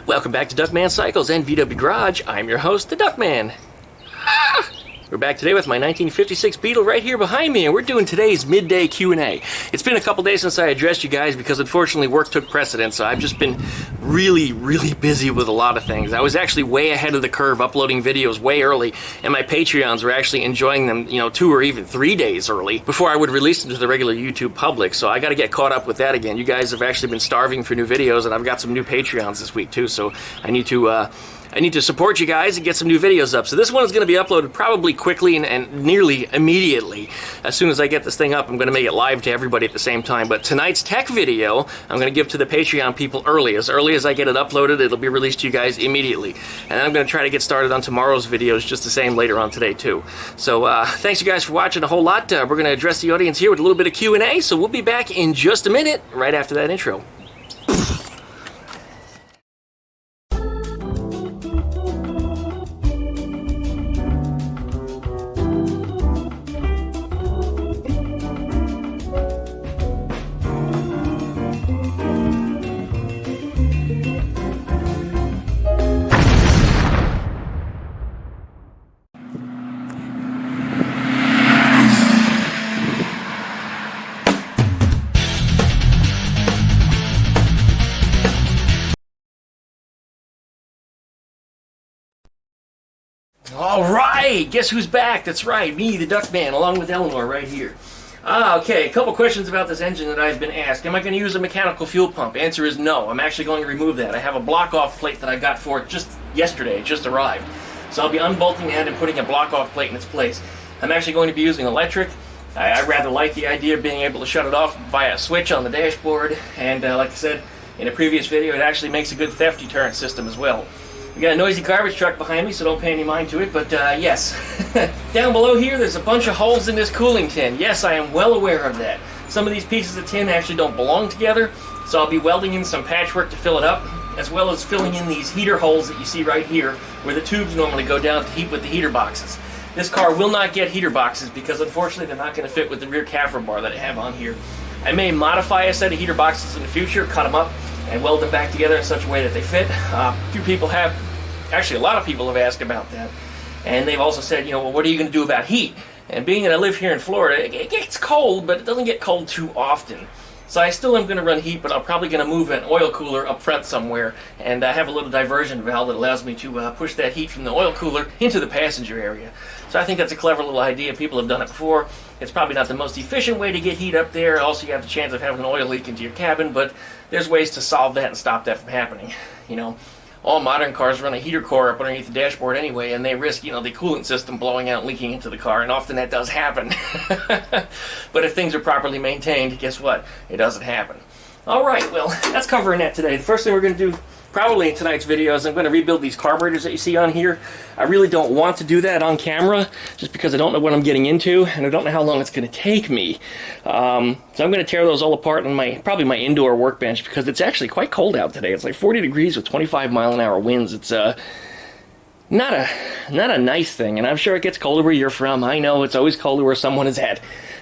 Welcome back to Duckman Cycles and VW Garage. I'm your host, the Duckman. We're back today with my 1956 Beetle right here behind me, and we're doing today's midday Q&A. It's been a couple days since I addressed you guys because unfortunately work took precedence, so I've just been really busy with a lot of things. I was actually way ahead of the curve uploading videos way early, and my Patreons were actually enjoying them, 2 or even 3 days early before I would release them to the regular YouTube public, so I gotta get caught up with that again. You guys have actually been starving for new videos, and I've got some new Patreons this week too, so I need to support you guys and get some new videos up. So this one is going to be uploaded probably quickly and nearly immediately. As soon as I get this thing up, I'm going to make it live to everybody at the same time. But tonight's tech video, I'm going to give to the Patreon people early. As early as I get it uploaded, it'll be released to you guys immediately. And then I'm going to try to get started on tomorrow's videos just the same later on today too. So thanks you guys for watching a whole lot. We're going to address the audience here with a little bit of Q&A. So we'll be back in just a minute, right after that intro. Alright, guess who's back? That's right, me, the Duckman, along with Eleanore right here. Okay, a couple questions about this engine that I've been asked. Am I going to use a mechanical fuel pump? Answer is no. I'm actually going to remove that. I have a block-off plate that I got for it just yesterday. It just arrived. So I'll be unbolting that and putting a block-off plate in its place. I'm actually going to be using electric. I rather like the idea of being able to shut it off via a switch on the dashboard. And like I said in a previous video, it actually makes a good theft deterrent system as well. We got a noisy garbage truck behind me, so don't pay any mind to it, but yes. Down below here, there's a bunch of holes in this cooling tin. Yes, I am well aware of that. Some of these pieces of tin actually don't belong together, so I'll be welding in some patchwork to fill it up, as well as filling in these heater holes that you see right here, where the tubes normally go down to heat with the heater boxes. This car will not get heater boxes because unfortunately they're not going to fit with the rear CAFR bar that I have on here. I may modify a set of heater boxes in the future, cut them up, and weld them back together in such a way that they fit. A few people have, actually a lot of people have asked about that, and they've also said, well, what are you going to do about heat? And being that I live here in Florida, it gets cold, but it doesn't get cold too often. So I still am going to run heat, but I'm probably going to move an oil cooler up front somewhere, and I have a little diversion valve that allows me to push that heat from the oil cooler into the passenger area. So I think that's a clever little idea. People have done it before. It's probably not the most efficient way to get heat up there. Also, you have the chance of having an oil leak into your cabin, but there's ways to solve that and stop that from happening. All modern cars run a heater core up underneath the dashboard anyway, and they risk, the coolant system blowing out and leaking into the car, and often that does happen. But if things are properly maintained, guess what? It doesn't happen. Alright, well, that's covering that today. The first thing we're going to do probably in tonight's video is I'm going to rebuild these carburetors that you see on here. I really don't want to do that on camera, just because I don't know what I'm getting into, and I don't know how long it's going to take me. So I'm going to tear those all apart on probably my indoor workbench, because it's actually quite cold out today. It's like 40 degrees with 25-mile-an-hour winds. It's not a nice thing, and I'm sure it gets colder where you're from. I know it's always colder where someone is at.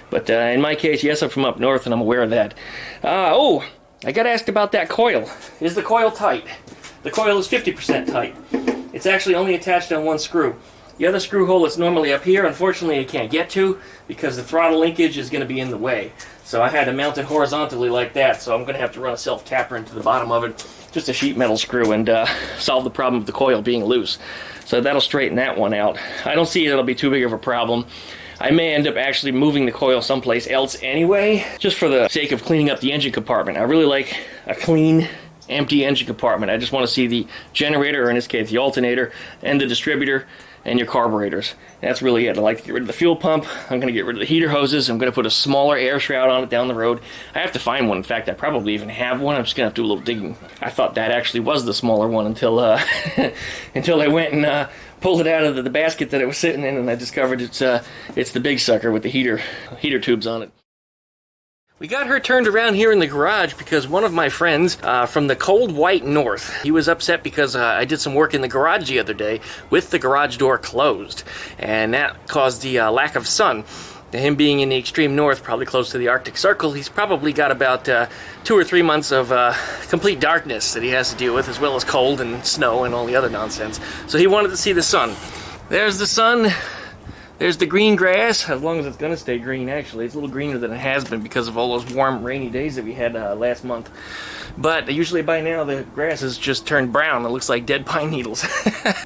But in my case, yes, I'm from up north, and I'm aware of that. Oh, I got asked about that coil. Is the coil tight? The coil is 50% tight. It's actually only attached on one screw. The other screw hole that's normally up here, unfortunately, I can't get to because the throttle linkage is going to be in the way. So I had to mount it horizontally like that, so I'm going to have to run a self-tapper into the bottom of it, just a sheet metal screw, and solve the problem of the coil being loose. So that'll straighten that one out. I don't see it'll be too big of a problem. I may end up actually moving the coil someplace else anyway, just for the sake of cleaning up the engine compartment. I really like a clean, empty engine compartment. I just want to see the generator, or in this case the alternator, and the distributor, and your carburetors. That's really it. I like to get rid of the fuel pump. I'm going to get rid of the heater hoses. I'm going to put a smaller air shroud on it down the road. I have to find one. In fact, I probably even have one. I'm just going to have to do a little digging. I thought that actually was the smaller one until until I went and pulled it out of the basket that it was sitting in, and I discovered it's the big sucker with the heater tubes on it. We got her turned around here in the garage because one of my friends from the cold white north, he was upset because I did some work in the garage the other day with the garage door closed, and that caused the lack of sun. him being in the extreme north, probably close to the Arctic Circle, he's probably got about 2 or 3 months of complete darkness that he has to deal with, as well as cold and snow and all the other nonsense. So he wanted to see the sun. There's the sun. There's the green grass, as long as it's going to stay green, actually. It's a little greener than it has been because of all those warm, rainy days that we had last month. But usually by now the grass has just turned brown. It looks like dead pine needles.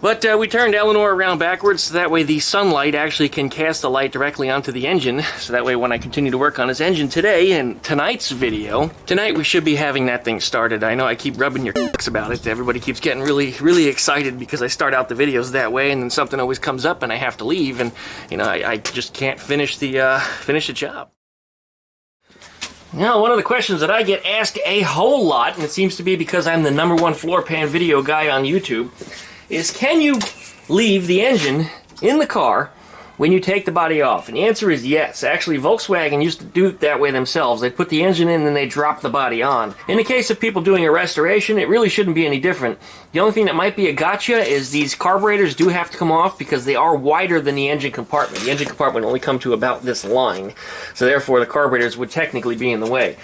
But we turned Eleanore around backwards, so that way the sunlight actually can cast the light directly onto the engine. So that way when I continue to work on this engine today, in tonight's video, tonight we should be having that thing started. I know I keep rubbing your about it. Everybody keeps getting really excited because I start out the videos that way, and then something always comes up and I have to leave, and you know, I just can't finish the job. Now, one of the questions that I get asked a whole lot, and it seems to be because I'm the #1 floor pan video guy on YouTube, is can you leave the engine in the car when you take the body off? And the answer is yes. Actually, Volkswagen used to do it that way themselves. They'd put the engine in and then they drop the body on. In the case of people doing a restoration, it really shouldn't be any different. The only thing that might be a gotcha is these carburetors do have to come off because they are wider than the engine compartment. The engine compartment only come to about this line, so therefore the carburetors would technically be in the way.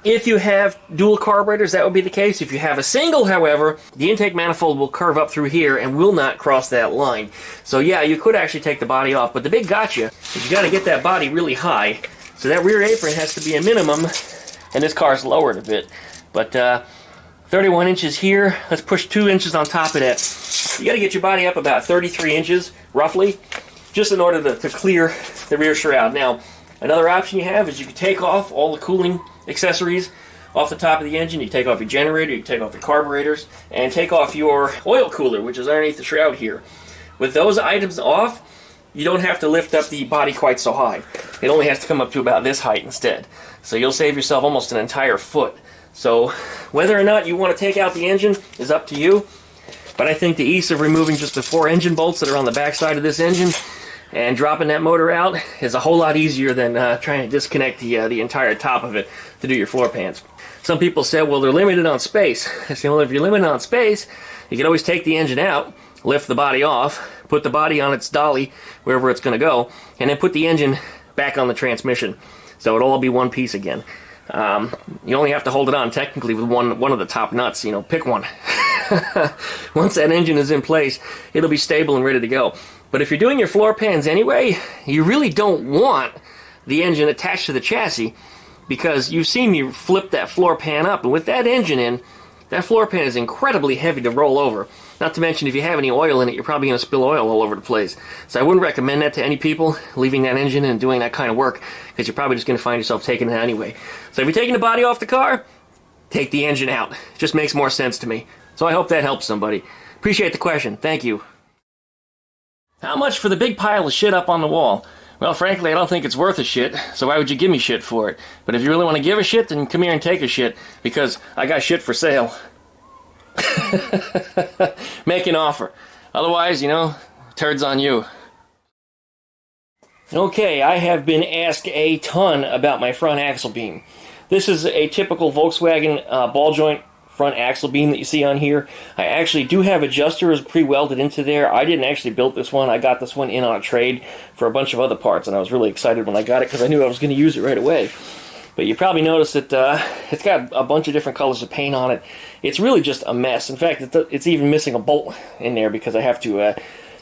If you have dual carburetors, that would be the case. If you have a single, however, the intake manifold will curve up through here and will not cross that line. So yeah, you could actually take the body off, but the big gotcha is you got to get that body really high, so that rear apron has to be a minimum, and this car's lowered a bit, but 31 inches here. Let's push 2 inches on top of that. You got to get your body up about 33 inches roughly, just in order to clear the rear shroud. Now, another option you have is you can take off all the cooling accessories off the top of the engine. You take off your generator, you take off your carburetors, and take off your oil cooler, which is underneath the shroud here. With those items off, you don't have to lift up the body quite so high. It only has to come up to about this height instead. So you'll save yourself almost an entire foot. So whether or not you want to take out the engine is up to you. But I think the ease of removing just the 4 engine bolts that are on the back side of this engine and dropping that motor out is a whole lot easier than trying to disconnect the entire top of it to do your floor pans. Some people said, well, they're limited on space. I say, well, if you're limited on space, you can always take the engine out, lift the body off, put the body on its dolly, wherever it's going to go, and then put the engine back on the transmission. So it'll all be one piece again. You only have to hold it on technically with one of the top nuts. You know, pick one. Once that engine is in place, it'll be stable and ready to go. But if you're doing your floor pans anyway, you really don't want the engine attached to the chassis, because you've seen me flip that floor pan up, and with that engine in, that floor pan is incredibly heavy to roll over. Not to mention, if you have any oil in it, you're probably going to spill oil all over the place. So I wouldn't recommend that to any people, leaving that engine and doing that kind of work, because you're probably just going to find yourself taking it anyway. So if you're taking the body off the car, take the engine out. It just makes more sense to me. So I hope that helps somebody. Appreciate the question. Thank you. How much for the big pile of shit up on the wall? Well, frankly, I don't think it's worth a shit, so why would you give me shit for it? But if you really want to give a shit, then come here and take a shit, because I got shit for sale. Make an offer. Otherwise, you know, turds on you. Okay, I have been asked a ton about my front axle beam. This is a typical Volkswagen ball joint front axle beam that you see on here. I actually do have adjusters pre-welded into there. I didn't actually build this one. I got this one in on a trade for a bunch of other parts, and I was really excited when I got it because I knew I was going to use it right away. But you probably noticed that it's got a bunch of different colors of paint on it. It's really just a mess. In fact, it's even missing a bolt in there because I have to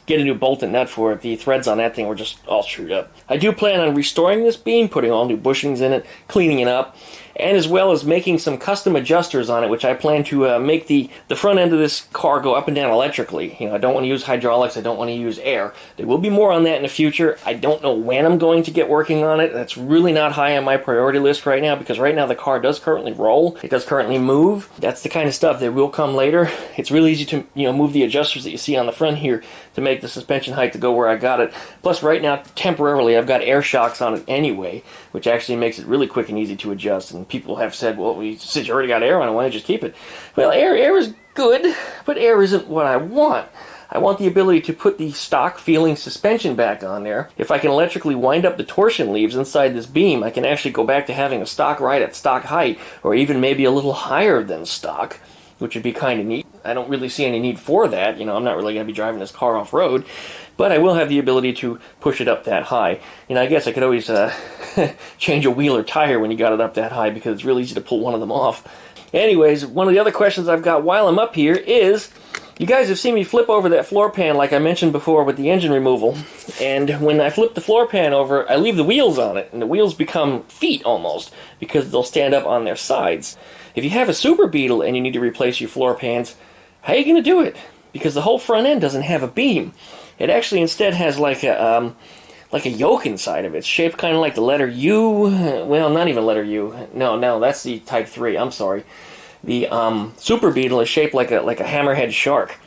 get a new bolt and nut for it. The threads on that thing were just all screwed up. I do plan on restoring this beam, putting all new bushings in it, cleaning it up, and as well as making some custom adjusters on it, which I plan to make the front end of this car go up and down electrically. You know, I don't want to use hydraulics, I don't want to use air. There will be more on that in the future. I don't know when I'm going to get working on it. That's really not high on my priority list right now, because right now the car does currently roll. It does currently move. That's the kind of stuff that will come later. It's really easy to, you know, move the adjusters that you see on the front here to make the suspension height to go where I got it. Plus, right now, temporarily, I've got air shocks on it anyway, which actually makes it really quick and easy to adjust. And people have said, well, since you already got air on it, why don't you just keep it? Well, air is good, but air isn't what I want. I want the ability to put the stock feeling suspension back on there. If I can electrically wind up the torsion leaves inside this beam, I can actually go back to having a stock ride at stock height, or even maybe a little higher than stock. which would be kind of neat. I don't really see any need for that. You know, I'm not really going to be driving this car off-road, but I will have the ability to push it up that high. You know, I guess I could always change a wheel or tire when you got it up that high, because it's really easy to pull one of them off. Anyways, one of the other questions I've got while I'm up here is, you guys have seen me flip over that floor pan like I mentioned before with the engine removal, and when I flip the floor pan over, I leave the wheels on it, and the wheels become feet almost, because they'll stand up on their sides. If you have a Super Beetle and you need to replace your floor pans, how are you going to do it? Because the whole front end doesn't have a beam. It actually instead has like a yoke inside of it. It's shaped kind of like the letter U. Well, not even letter U. No, that's the Type 3. I'm sorry. The Super Beetle is shaped like a hammerhead shark,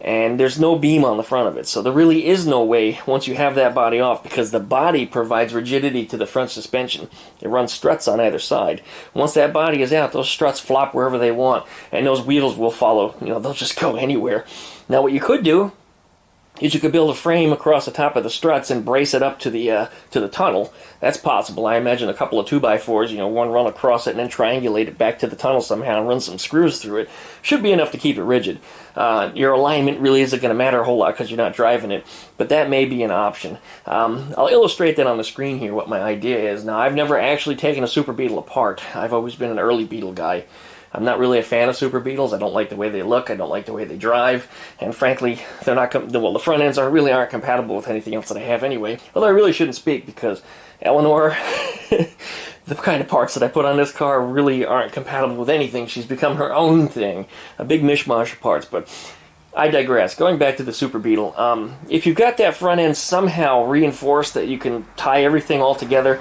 and there's no beam on the front of it. So there really is no way, once you have that body off, because the body provides rigidity to the front suspension. It runs struts on either side. Once that body is out, those struts flop wherever they want, and those wheels will follow. You know, they'll just go anywhere. Now, what you could do is you could build a frame across the top of the struts and brace it up to the tunnel. That's possible. I imagine a couple of 2x4s, you know, one run across it and then triangulate it back to the tunnel somehow and run some screws through it. Should be enough to keep it rigid. Your alignment really isn't going to matter a whole lot because you're not driving it, but that may be an option. I'll illustrate that on the screen here, what my idea is. Now, I've never actually taken a Super Beetle apart. I've always been an early Beetle guy. I'm not really a fan of Super Beetles. I don't like the way they look. I don't like the way they drive. And frankly, they're not the front ends really aren't compatible with anything else that I have anyway. Although I really shouldn't speak, because Eleanore, the kind of parts that I put on this car really aren't compatible with anything. She's become her own thing. A big mishmash of parts, but I digress. Going back to the Super Beetle, if you've got that front end somehow reinforced that you can tie everything all together,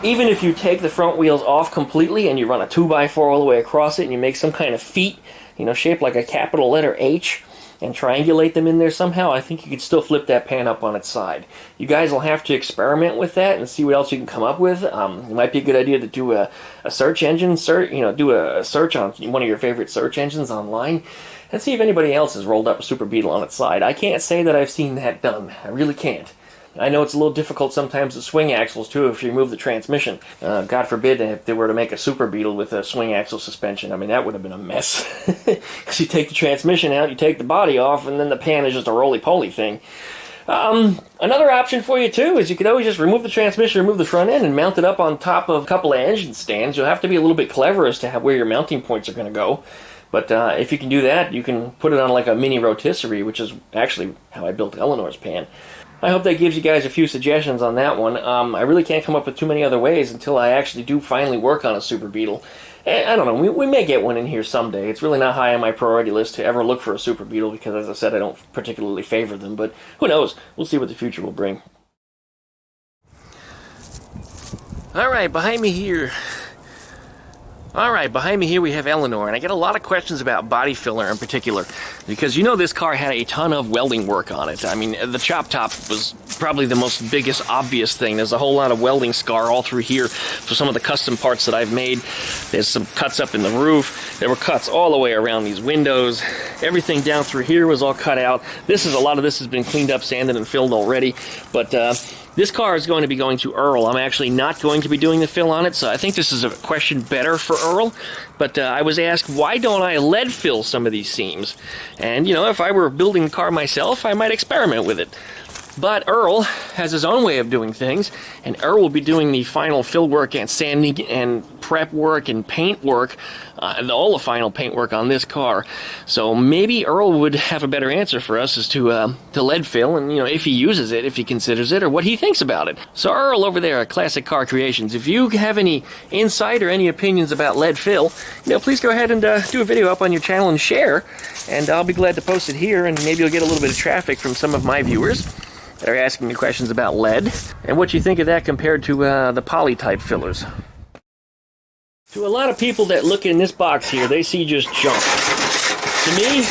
even if you take the front wheels off completely and you run a 2x4 all the way across it and you make some kind of feet, you know, shaped like a capital letter H, and triangulate them in there somehow, I think you could still flip that pan up on its side. You guys will have to experiment with that and see what else you can come up with. It might be a good idea to do a search engine, do a search on one of your favorite search engines online, and see if anybody else has rolled up a Super Beetle on its side. I can't say that I've seen that done. I really can't. I know it's a little difficult sometimes to swing axles, too, if you remove the transmission. God forbid if they were to make a Super Beetle with a swing axle suspension. I mean, that would have been a mess. Because you take the transmission out, you take the body off, and then the pan is just a roly-poly thing. Another option for you, too, is you could always just remove the transmission, remove the front end, and mount it up on top of a couple of engine stands. You'll have to be a little bit clever as to where your mounting points are going to go. But if you can do that, you can put it on like a mini rotisserie, which is actually how I built Eleanor's pan. I hope that gives you guys a few suggestions on that one. I really can't come up with too many other ways until I actually do finally work on a Super Beetle. And I don't know, we may get one in here someday. It's really not high on my priority list to ever look for a Super Beetle because, as I said, I don't particularly favor them. But who knows? We'll see what the future will bring. Alright, behind me here we have Eleanore, and I get a lot of questions about body filler in particular, because you know this car had a ton of welding work on it. I mean, the chop top was probably the most biggest obvious thing. There's a whole lot of welding scar all through here for some of the custom parts that I've made. There's some cuts up in the roof. There were cuts all the way around these windows. Everything down through here was all cut out. A lot of this has been cleaned up, sanded, and filled already, but this car is going to be going to Earl. I'm actually not going to be doing the fill on it, so I think this is a question better for Earl. But I was asked, why don't I lead fill some of these seams? And, you know, if I were building the car myself, I might experiment with it. But Earl has his own way of doing things, and Earl will be doing the final fill work and sanding and prep work and paint work, all the final paint work on this car. So maybe Earl would have a better answer for us as to lead fill, and, you know, if he uses it, if he considers it, or what he thinks about it. So Earl over there at Classic Car Creations, if you have any insight or any opinions about lead fill, you know, please go ahead and do a video up on your channel and share, and I'll be glad to post it here, and maybe you'll get a little bit of traffic from some of my viewers that are asking me questions about lead, and what you think of that compared to the poly-type fillers. To a lot of people that look in this box here, they see just junk. To me,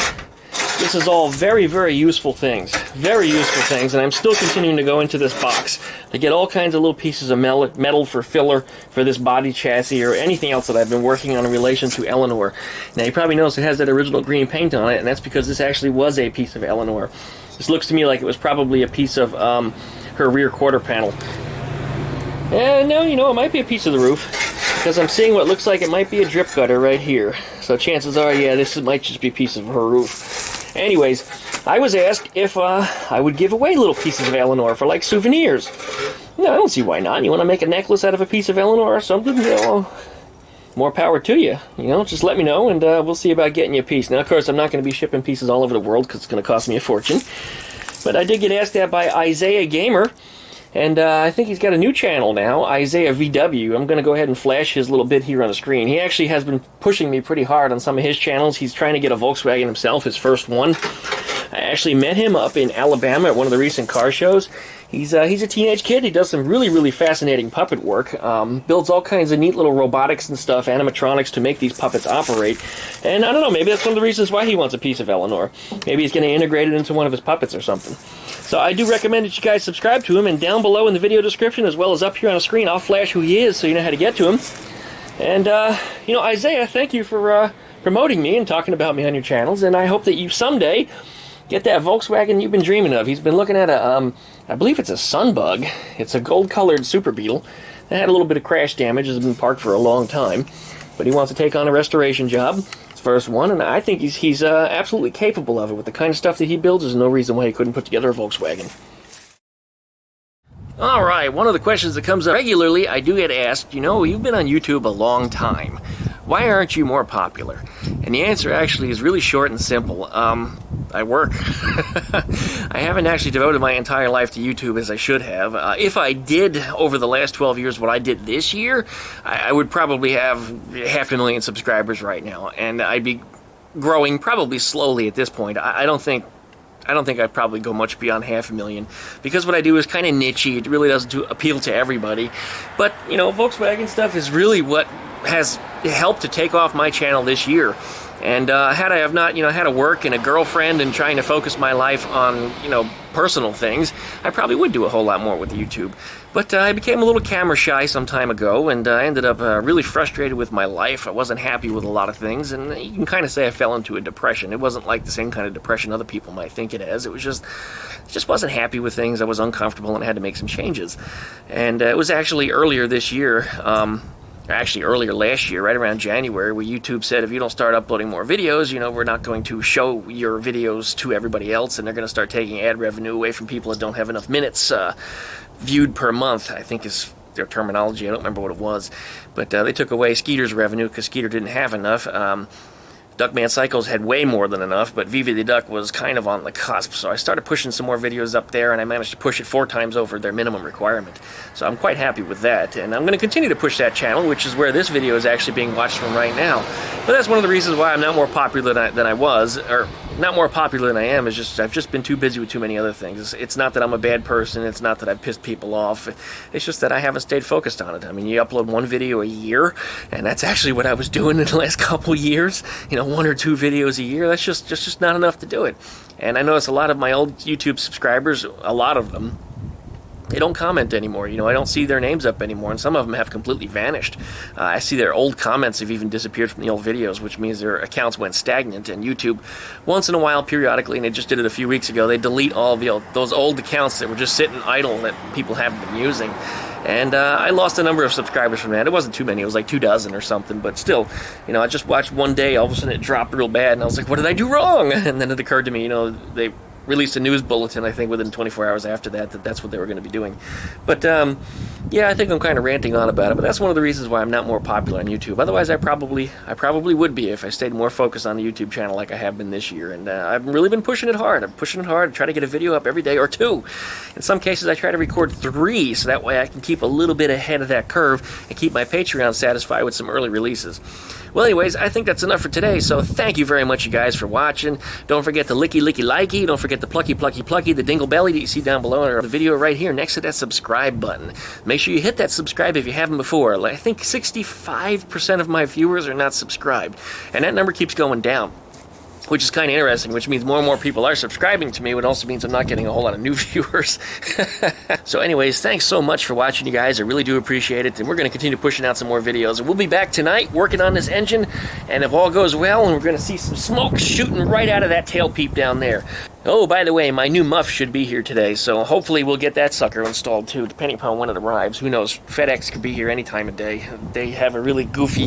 this is all very, very useful things. Very useful things, and I'm still continuing to go into this box to get all kinds of little pieces of metal for filler for this body chassis or anything else that I've been working on in relation to Eleanore. Now, you probably notice it has that original green paint on it, and that's because this actually was a piece of Eleanore. This looks to me like it was probably a piece of her rear quarter panel. And no, you know, it might be a piece of the roof, because I'm seeing what looks like it might be a drip gutter right here. So chances are, yeah, this might just be a piece of her roof. Anyways, I was asked if I would give away little pieces of Eleanore for, like, souvenirs. No, I don't see why not. You want to make a necklace out of a piece of Eleanore or something? You know, more power to you. You know, just let me know, and we'll see about getting you a piece. Now, of course, I'm not going to be shipping pieces all over the world because it's going to cost me a fortune. But I did get asked that by Isaiah Gamer, and I think he's got a new channel now, Isaiah VW. I'm going to go ahead and flash his little bit here on the screen. He actually has been pushing me pretty hard on some of his channels. He's trying to get a Volkswagen himself, his first one. I actually met him up in Alabama at one of the recent car shows. He's a teenage kid. He does some really, really fascinating puppet work. Builds all kinds of neat little robotics and stuff, animatronics, to make these puppets operate. And I don't know, maybe that's one of the reasons why he wants a piece of Eleanore. Maybe he's going to integrate it into one of his puppets or something. So I do recommend that you guys subscribe to him, and down below in the video description, as well as up here on the screen, I'll flash who he is so you know how to get to him. And, you know, Isaiah, thank you for promoting me and talking about me on your channels, and I hope that you someday get that Volkswagen you've been dreaming of. He's been looking at a, I believe it's a Sunbug. It's a gold-colored Super Beetle. It had a little bit of crash damage. It's been parked for a long time. But he wants to take on a restoration job. His first one, and I think he's absolutely capable of it. With the kind of stuff that he builds, there's no reason why he couldn't put together a Volkswagen. Alright, one of the questions that comes up regularly, I do get asked, you know, you've been on YouTube a long time. Why aren't you more popular? And the answer actually is really short and simple. I work. I haven't actually devoted my entire life to YouTube as I should have. If I did over the last 12 years what I did this year, I would probably have 500,000 subscribers right now, and I'd be growing probably slowly at this point. I don't think I'd probably go much beyond 500,000, because what I do is kind of niche-y. It really doesn't appeal to everybody. But, you know, Volkswagen stuff is really what has helped to take off my channel this year. And had I have not, you know, had a work and a girlfriend and trying to focus my life on, you know, personal things, I probably would do a whole lot more with YouTube. But I became a little camera shy some time ago, and I ended up really frustrated with my life. I wasn't happy with a lot of things, and you can kind of say I fell into a depression. It wasn't like the same kind of depression other people might think it is. It was just wasn't happy with things. I was uncomfortable, and I had to make some changes. And it was actually earlier this year, actually earlier last year, right around January, where YouTube said if you don't start uploading more videos, you know, we're not going to show your videos to everybody else, and they're going to start taking ad revenue away from people that don't have enough minutes viewed per month, I think is their terminology. I don't remember what it was. But they took away Skeeter's revenue because Skeeter didn't have enough. Duckman Cycles had way more than enough, but Vivi the Duck was kind of on the cusp, so I started pushing some more videos up there, and I managed to push it 4 times over their minimum requirement. So I'm quite happy with that, and I'm going to continue to push that channel, which is where this video is actually being watched from right now. But that's one of the reasons why I'm not more popular than I was, or not more popular than I am, is just I've just been too busy with too many other things. It's not that I'm a bad person, it's not that I've pissed people off, it's just that I haven't stayed focused on it. I mean, you upload 1 video a year, and that's actually what I was doing in the last couple years. You know, 1 or 2 videos a year, that's just not enough to do it. And I notice a lot of my old YouTube subscribers, a lot of them, they don't comment anymore. You know, I don't see their names up anymore, and some of them have completely vanished. I see their old comments have even disappeared from the old videos, which means their accounts went stagnant. And YouTube, once in a while, periodically, and they just did it a few weeks ago, they delete all of those old accounts that were just sitting idle that people haven't been using. And I lost a number of subscribers from that. It wasn't too many. It was like 24 or something. But still, you know, I just watched one day. All of a sudden, it dropped real bad. And I was like, what did I do wrong? And then it occurred to me, you know, they released a news bulletin, I think, within 24 hours after that that's what they were going to be doing. But, yeah, I think I'm kind of ranting on about it. But that's one of the reasons why I'm not more popular on YouTube. Otherwise, I probably would be if I stayed more focused on the YouTube channel like I have been this year. And I've really been pushing it hard. I'm pushing it hard. I try to get a video up every day or 2. In some cases, I try to record 3, so that way I can keep a little bit ahead of that curve and keep my Patreon satisfied with some early releases. Well, anyways, I think that's enough for today, so thank you very much, you guys, for watching. Don't forget to licky, licky, likey. Don't forget the plucky, plucky, plucky, the dingle belly that you see down below in the video right here next to that subscribe button. Make sure you hit that subscribe if you haven't before. I think 65% of my viewers are not subscribed, and that number keeps going down, which is kind of interesting, which means more and more people are subscribing to me, which also means I'm not getting a whole lot of new viewers. So anyways, thanks so much for watching, you guys. I really do appreciate it, and we're going to continue pushing out some more videos. And we'll be back tonight working on this engine, and if all goes well, and we're going to see some smoke shooting right out of that tailpipe down there. Oh, by the way, my new muff should be here today, so hopefully we'll get that sucker installed too, depending upon when it arrives. Who knows? FedEx could be here any time of day. They have a really goofy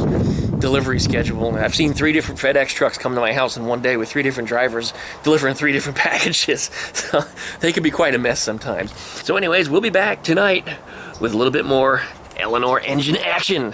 delivery schedule. I've seen 3 different FedEx trucks come to my house in one day with 3 different drivers delivering 3 different packages. So they can be quite a mess sometimes. So anyways, we'll be back tonight with a little bit more Eleanore engine action.